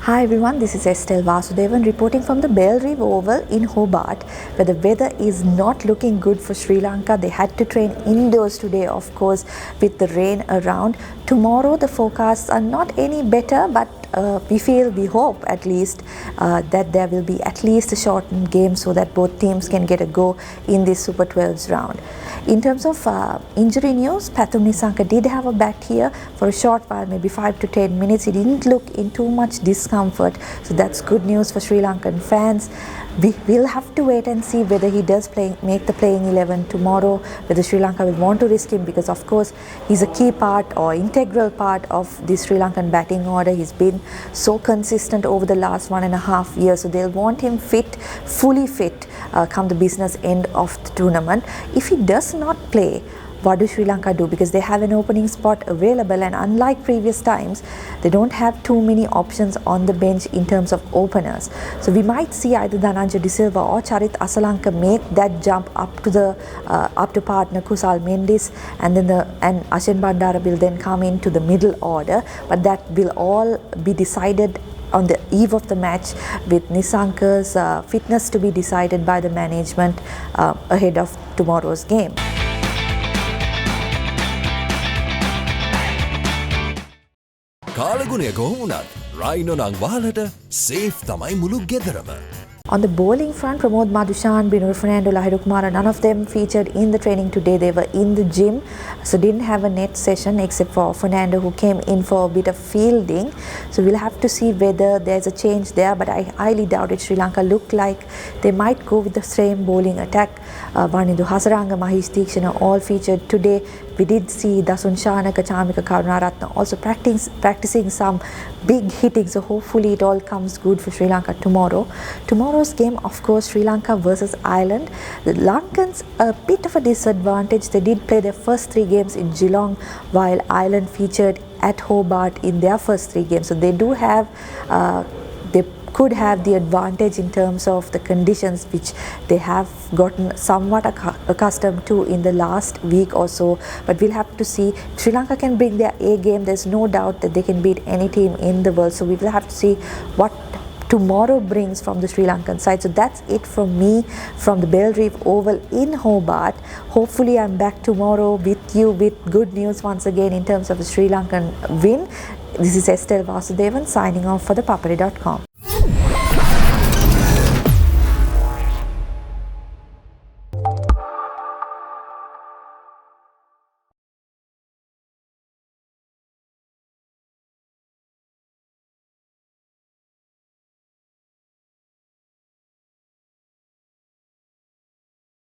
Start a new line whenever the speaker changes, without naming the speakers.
Hi everyone, this is SLvIRE reporting from the SLvIRE Oval in Hobart, where the weather is not looking good for Sri Lanka. They had to train indoors today, of course, with the rain around. Tomorrow the forecasts are not any better, but we hope at least that there will be at least a shortened game so that both teams can get a go in this Super 12s round. In terms of injury news, Nissanka did have a bat here for a short while, maybe 5 to 10 minutes. He didn't look in too much discomfort, so that's good news for Sri Lankan fans. We will have to wait and see whether he does make the playing 11 tomorrow, whether Sri Lanka will want to risk him, because of course he's a key part or integral part of the Sri Lankan batting order. He's been so consistent over the last 1.5 years, so they'll want him fit, fully fit, come the business end of the tournament. If he does not play, what do Sri Lanka do? Because they have an opening spot available, and unlike previous times, they don't have too many options on the bench in terms of openers. So we might see either Dhananjaya De Silva or Charit Asalanka make that jump up to partner Kusal Mendis, and then Ashin Bandara will then come into the middle order. But that will all be decided on the eve of the match, with Nissanka's fitness to be decided by the management ahead of tomorrow's game.
කාලගුණය කොහොමුණත් Rhino නං වහලට safe තමයි මුළු ගෙදරම.
On the bowling front, Pramod Madushan, Binur Fernando, Lahiru Kumara, none of them featured in the training today. They were in the gym, so didn't have a net session except for Fernando, who came in for a bit of fielding. So we'll have to see whether there's a change there, but I highly doubt it. Sri Lanka looked like they might go with the same bowling attack. Vanindu Hasaranga, Mahesh Deekshana all featured today. We did see Dasun Shanaka, Chamika Karunaratne also practicing some big hitting, so hopefully it all comes good for Sri Lanka tomorrow. Tomorrow's game, of course, Sri Lanka versus Ireland. The Lankans a bit of a disadvantage. They did play their first 3 games in Geelong, while Ireland featured at Hobart in their first 3 games. So they do have they could have the advantage in terms of the conditions, which they have gotten somewhat accustomed to in the last week or so. But we'll have to see. Sri Lanka can bring their A game. There's no doubt that they can beat any team in the world. So we will have to see what tomorrow brings from the Sri Lankan side. So that's it from me from the SLvIRE Oval in Hobart. Hopefully I'm back tomorrow with you with good news once again in terms of the Sri Lankan win. This is SLvIRE signing off for the Papare.com.